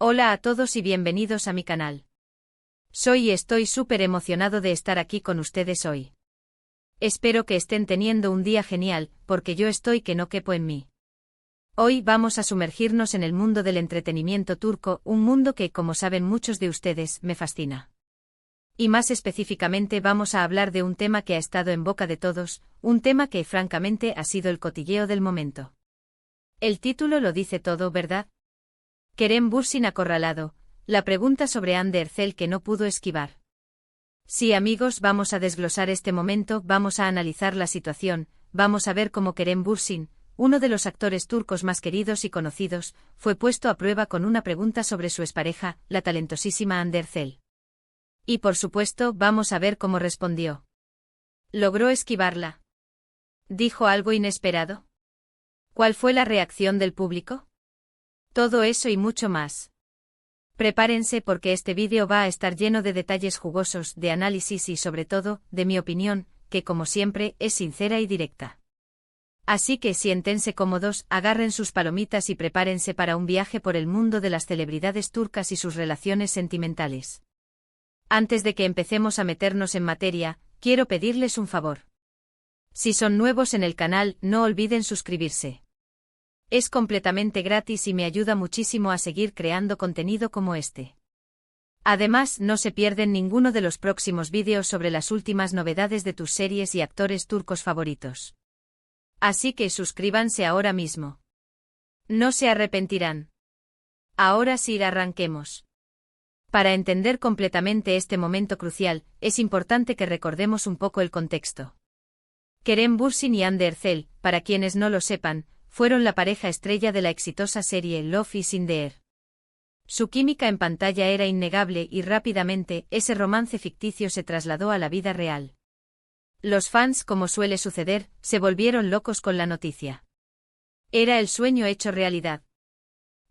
Hola a todos y bienvenidos a mi canal. Soy y estoy súper emocionado de estar aquí con ustedes hoy. Espero que estén teniendo un día genial, porque yo estoy que no quepo en mí. Hoy vamos a sumergirnos en el mundo del entretenimiento turco, un mundo que, como saben muchos de ustedes, me fascina. Y más específicamente vamos a hablar de un tema que ha estado en boca de todos, un tema que francamente ha sido el cotilleo del momento. El título lo dice todo, ¿verdad? Kerem Bürsin acorralado, la pregunta sobre Hande Erçel que no pudo esquivar. Sí, amigos, vamos a desglosar este momento, vamos a analizar la situación, vamos a ver cómo Kerem Bürsin, uno de los actores turcos más queridos y conocidos, fue puesto a prueba con una pregunta sobre su expareja, la talentosísima Hande Erçel. Y por supuesto, vamos a ver cómo respondió. ¿Logró esquivarla? ¿Dijo algo inesperado? ¿Cuál fue la reacción del público? Todo eso y mucho más. Prepárense porque este vídeo va a estar lleno de detalles jugosos, de análisis y sobre todo, de mi opinión, que como siempre, es sincera y directa. Así que siéntense cómodos, agarren sus palomitas y prepárense para un viaje por el mundo de las celebridades turcas y sus relaciones sentimentales. Antes de que empecemos a meternos en materia, quiero pedirles un favor. Si son nuevos en el canal, no olviden suscribirse. Es completamente gratis y me ayuda muchísimo a seguir creando contenido como este. Además, no se pierden ninguno de los próximos vídeos sobre las últimas novedades de tus series y actores turcos favoritos. Así que suscríbanse ahora mismo. No se arrepentirán. Ahora sí, arranquemos. Para entender completamente este momento crucial, es importante que recordemos un poco el contexto. Kerem Bürsin y Hande Erçel, para quienes no lo sepan, fueron la pareja estrella de la exitosa serie Love is in the Air. Su química en pantalla era innegable y rápidamente ese romance ficticio se trasladó a la vida real. Los fans, como suele suceder, se volvieron locos con la noticia. Era el sueño hecho realidad.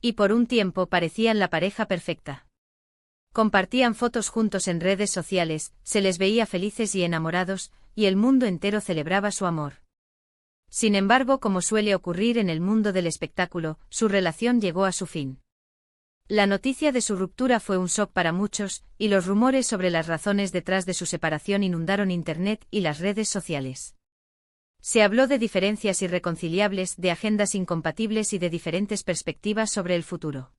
Y por un tiempo parecían la pareja perfecta. Compartían fotos juntos en redes sociales, se les veía felices y enamorados, y el mundo entero celebraba su amor. Sin embargo, como suele ocurrir en el mundo del espectáculo, su relación llegó a su fin. La noticia de su ruptura fue un shock para muchos, y los rumores sobre las razones detrás de su separación inundaron Internet y las redes sociales. Se habló de diferencias irreconciliables, de agendas incompatibles y de diferentes perspectivas sobre el futuro.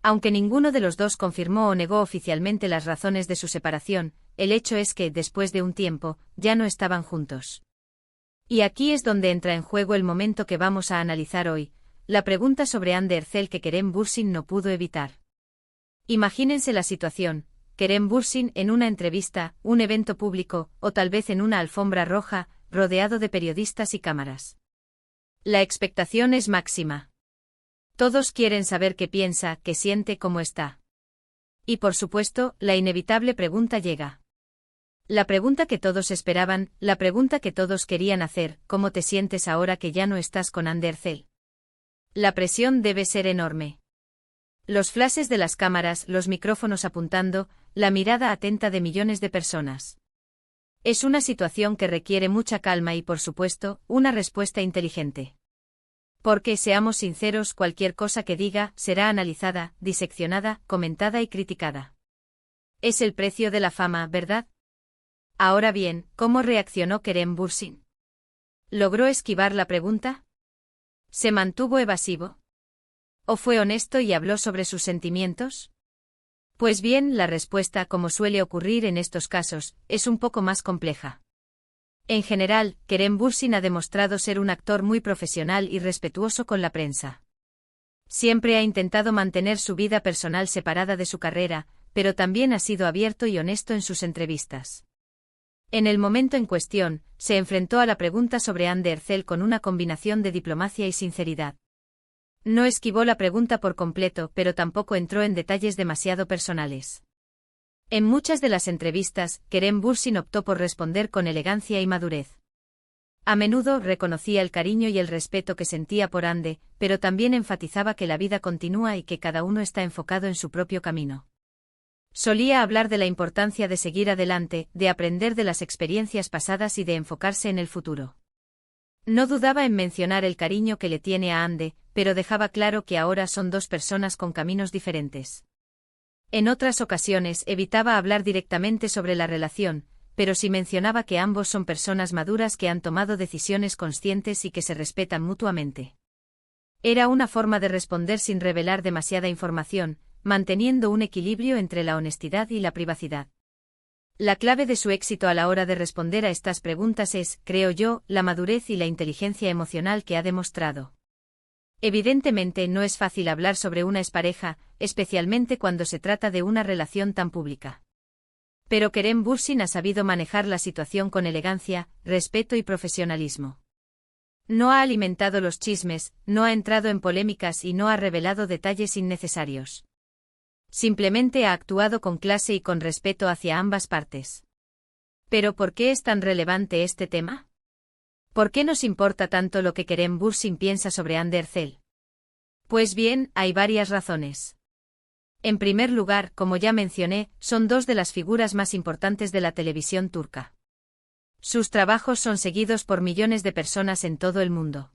Aunque ninguno de los dos confirmó o negó oficialmente las razones de su separación, el hecho es que, después de un tiempo, ya no estaban juntos. Y aquí es donde entra en juego el momento que vamos a analizar hoy, la pregunta sobre Hande Erçel que Kerem Bürsin no pudo evitar. Imagínense la situación, Kerem Bürsin en una entrevista, un evento público, o tal vez en una alfombra roja, rodeado de periodistas y cámaras. La expectación es máxima. Todos quieren saber qué piensa, qué siente, cómo está. Y por supuesto, la inevitable pregunta llega. La pregunta que todos esperaban, la pregunta que todos querían hacer, ¿cómo te sientes ahora que ya no estás con Hande Erçel? La presión debe ser enorme. Los flashes de las cámaras, los micrófonos apuntando, la mirada atenta de millones de personas. Es una situación que requiere mucha calma y, por supuesto, una respuesta inteligente. Porque, seamos sinceros, cualquier cosa que diga, será analizada, diseccionada, comentada y criticada. Es el precio de la fama, ¿verdad? Ahora bien, ¿cómo reaccionó Kerem Bürsin? ¿Logró esquivar la pregunta? ¿Se mantuvo evasivo? ¿O fue honesto y habló sobre sus sentimientos? Pues bien, la respuesta, como suele ocurrir en estos casos, es un poco más compleja. En general, Kerem Bürsin ha demostrado ser un actor muy profesional y respetuoso con la prensa. Siempre ha intentado mantener su vida personal separada de su carrera, pero también ha sido abierto y honesto en sus entrevistas. En el momento en cuestión, se enfrentó a la pregunta sobre Hande Erçel con una combinación de diplomacia y sinceridad. No esquivó la pregunta por completo, pero tampoco entró en detalles demasiado personales. En muchas de las entrevistas, Kerem Bürsin optó por responder con elegancia y madurez. A menudo reconocía el cariño y el respeto que sentía por Hande, pero también enfatizaba que la vida continúa y que cada uno está enfocado en su propio camino. Solía hablar de la importancia de seguir adelante, de aprender de las experiencias pasadas y de enfocarse en el futuro. No dudaba en mencionar el cariño que le tiene a Hande, pero dejaba claro que ahora son dos personas con caminos diferentes. En otras ocasiones evitaba hablar directamente sobre la relación, pero sí mencionaba que ambos son personas maduras que han tomado decisiones conscientes y que se respetan mutuamente. Era una forma de responder sin revelar demasiada información, manteniendo un equilibrio entre la honestidad y la privacidad. La clave de su éxito a la hora de responder a estas preguntas es, creo yo, la madurez y la inteligencia emocional que ha demostrado. Evidentemente no es fácil hablar sobre una expareja, especialmente cuando se trata de una relación tan pública. Pero Kerem Bürsin ha sabido manejar la situación con elegancia, respeto y profesionalismo. No ha alimentado los chismes, no ha entrado en polémicas y no ha revelado detalles innecesarios. Simplemente ha actuado con clase y con respeto hacia ambas partes. ¿Pero por qué es tan relevante este tema? ¿Por qué nos importa tanto lo que Kerem Bürsin piensa sobre Hande Erçel? Pues bien, hay varias razones. En primer lugar, como ya mencioné, son dos de las figuras más importantes de la televisión turca. Sus trabajos son seguidos por millones de personas en todo el mundo.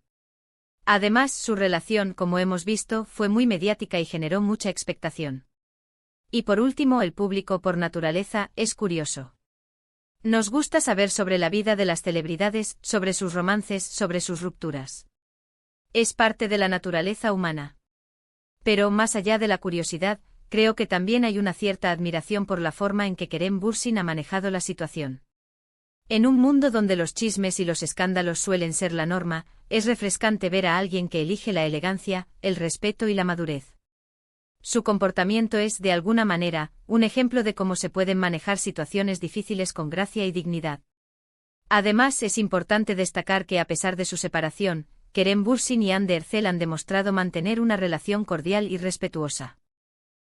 Además, su relación, como hemos visto, fue muy mediática y generó mucha expectación. Y por último, el público por naturaleza es curioso. Nos gusta saber sobre la vida de las celebridades, sobre sus romances, sobre sus rupturas. Es parte de la naturaleza humana. Pero más allá de la curiosidad, creo que también hay una cierta admiración por la forma en que Kerem Bürsin ha manejado la situación. En un mundo donde los chismes y los escándalos suelen ser la norma, es refrescante ver a alguien que elige la elegancia, el respeto y la madurez. Su comportamiento es, de alguna manera, un ejemplo de cómo se pueden manejar situaciones difíciles con gracia y dignidad. Además, es importante destacar que a pesar de su separación, Kerem Bürsin y Hande Erçel han demostrado mantener una relación cordial y respetuosa.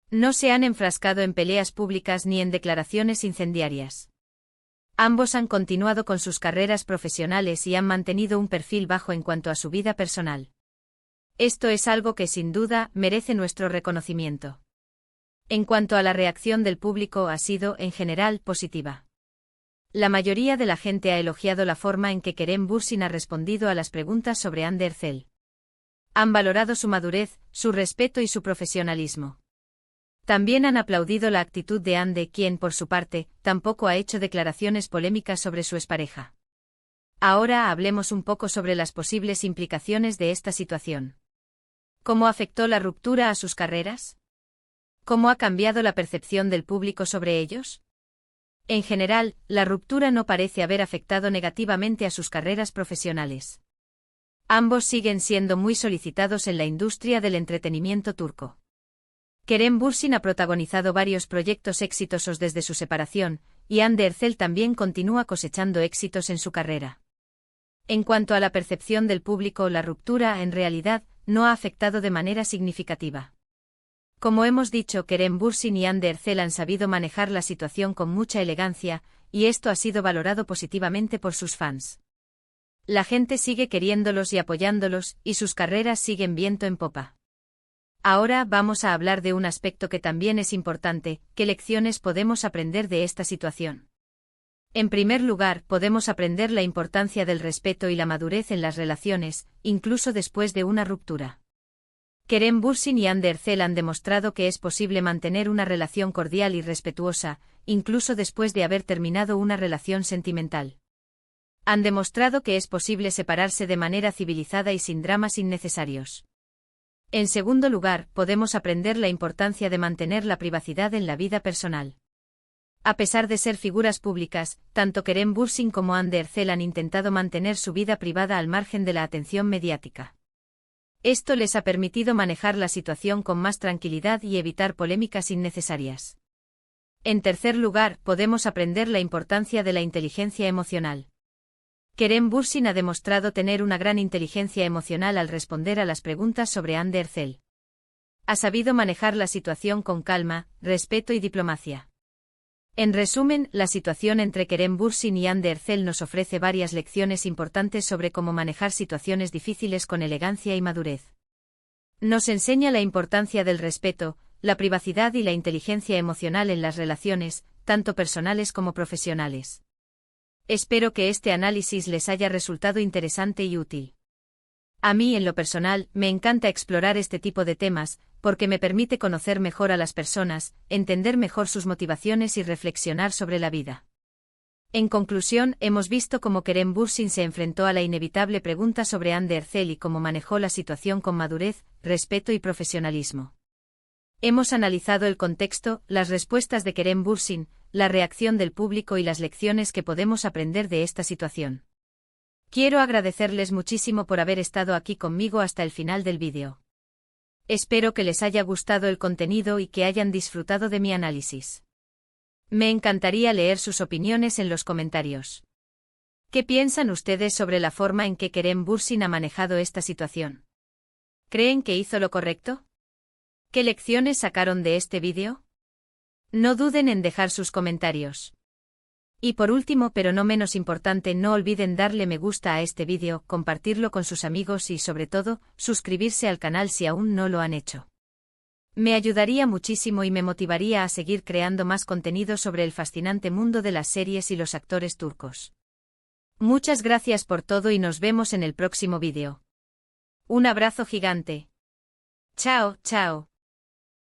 No se han enfrascado en peleas públicas ni en declaraciones incendiarias. Ambos han continuado con sus carreras profesionales y han mantenido un perfil bajo en cuanto a su vida personal. Esto es algo que sin duda merece nuestro reconocimiento. En cuanto a la reacción del público, ha sido, en general, positiva. La mayoría de la gente ha elogiado la forma en que Kerem Bürsin ha respondido a las preguntas sobre Hande Erçel. Han valorado su madurez, su respeto y su profesionalismo. También han aplaudido la actitud de Hande, quien, por su parte, tampoco ha hecho declaraciones polémicas sobre su expareja. Ahora hablemos un poco sobre las posibles implicaciones de esta situación. ¿Cómo afectó la ruptura a sus carreras? ¿Cómo ha cambiado la percepción del público sobre ellos? En general, la ruptura no parece haber afectado negativamente a sus carreras profesionales. Ambos siguen siendo muy solicitados en la industria del entretenimiento turco. Kerem Bürsin ha protagonizado varios proyectos exitosos desde su separación, y Hande Erçel también continúa cosechando éxitos en su carrera. En cuanto a la percepción del público, la ruptura, en realidad, no ha afectado de manera significativa. Como hemos dicho, Kerem Bürsin y Hande Erçel han sabido manejar la situación con mucha elegancia, y esto ha sido valorado positivamente por sus fans. La gente sigue queriéndolos y apoyándolos, y sus carreras siguen viento en popa. Ahora vamos a hablar de un aspecto que también es importante: ¿qué lecciones podemos aprender de esta situación? En primer lugar, podemos aprender la importancia del respeto y la madurez en las relaciones, incluso después de una ruptura. Kerem Bürsin y Hande Erçel han demostrado que es posible mantener una relación cordial y respetuosa, incluso después de haber terminado una relación sentimental. Han demostrado que es posible separarse de manera civilizada y sin dramas innecesarios. En segundo lugar, podemos aprender la importancia de mantener la privacidad en la vida personal. A pesar de ser figuras públicas, tanto Kerem Bürsin como Hande Erçel han intentado mantener su vida privada al margen de la atención mediática. Esto les ha permitido manejar la situación con más tranquilidad y evitar polémicas innecesarias. En tercer lugar, podemos aprender la importancia de la inteligencia emocional. Kerem Bürsin ha demostrado tener una gran inteligencia emocional al responder a las preguntas sobre Hande Erçel. Ha sabido manejar la situación con calma, respeto y diplomacia. En resumen, la situación entre Kerem Bürsin y Hande Erçel nos ofrece varias lecciones importantes sobre cómo manejar situaciones difíciles con elegancia y madurez. Nos enseña la importancia del respeto, la privacidad y la inteligencia emocional en las relaciones, tanto personales como profesionales. Espero que este análisis les haya resultado interesante y útil. A mí, en lo personal, me encanta explorar este tipo de temas, porque me permite conocer mejor a las personas, entender mejor sus motivaciones y reflexionar sobre la vida. En conclusión, hemos visto cómo Kerem Bürsin se enfrentó a la inevitable pregunta sobre Hande Erçel y cómo manejó la situación con madurez, respeto y profesionalismo. Hemos analizado el contexto, las respuestas de Kerem Bürsin, la reacción del público y las lecciones que podemos aprender de esta situación. Quiero agradecerles muchísimo por haber estado aquí conmigo hasta el final del vídeo. Espero que les haya gustado el contenido y que hayan disfrutado de mi análisis. Me encantaría leer sus opiniones en los comentarios. ¿Qué piensan ustedes sobre la forma en que Kerem Bürsin ha manejado esta situación? ¿Creen que hizo lo correcto? ¿Qué lecciones sacaron de este vídeo? No duden en dejar sus comentarios. Y por último, pero no menos importante, no olviden darle me gusta a este vídeo, compartirlo con sus amigos y, sobre todo, suscribirse al canal si aún no lo han hecho. Me ayudaría muchísimo y me motivaría a seguir creando más contenido sobre el fascinante mundo de las series y los actores turcos. Muchas gracias por todo y nos vemos en el próximo vídeo. Un abrazo gigante. Chao, chao.